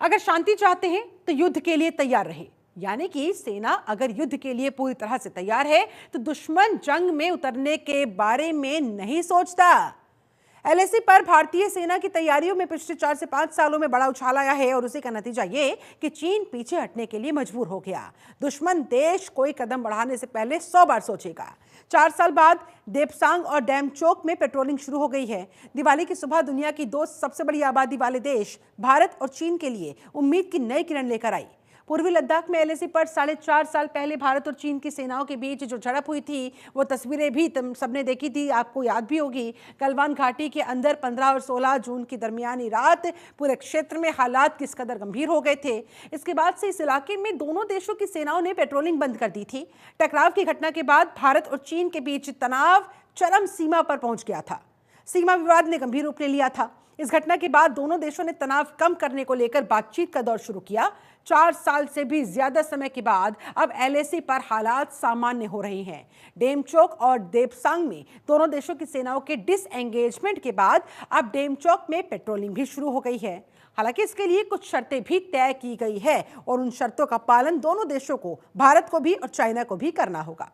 अगर शांति चाहते हैं तो युद्ध के लिए तैयार रहे। यानी कि सेना अगर युद्ध के लिए पूरी तरह से तैयार है तो दुश्मन जंग में उतरने के बारे में नहीं सोचता। एलएसी पर भारतीय सेना की तैयारियों में पिछले 4 से 5 सालों में बड़ा उछाल आया है और उसी का नतीजा ये कि चीन पीछे हटने के लिए मजबूर हो गया। दुश्मन देश कोई कदम बढ़ाने से पहले 100 बार सोचेगा। 4 साल बाद देपसांग और डेमचोक में पेट्रोलिंग शुरू हो गई है। दिवाली की सुबह दुनिया की 2 सबसे बड़ी आबादी वाले देश भारत और चीन के लिए उम्मीद की नई किरण लेकर आई। पूर्वी लद्दाख में एलएसी पर 4.5 साल पहले भारत और चीन की सेनाओं के बीच जो झड़प हुई थी वो तस्वीरें भी तुम सबने देखी थी, आपको याद भी होगी। गलवान घाटी के अंदर 15 और 16 जून की दरमियानी रात पूरे क्षेत्र में हालात किस कदर गंभीर हो गए थे। इसके बाद से इस इलाके में दोनों देशों की सेनाओं ने पेट्रोलिंग बंद कर दी थी। टकराव की घटना के बाद भारत और चीन के बीच तनाव चरम सीमा पर पहुंच गया था। सीमा विवाद ने गंभीर रूप ले लिया था। इस घटना के बाद दोनों देशों ने तनाव कम करने को लेकर बातचीत का दौर शुरू किया। 4 साल से भी ज्यादा समय के बाद अब एलएसी पर हालात सामान्य हो रहे हैं। डेमचोक और देपसांग में दोनों देशों की सेनाओं के डिसएंगेजमेंट के बाद अब डेमचोक में पेट्रोलिंग भी शुरू हो गई है। हालांकि इसके लिए कुछ शर्तें भी तय की गई है और उन शर्तों का पालन दोनों देशों को, भारत को भी और चाइना को भी करना होगा।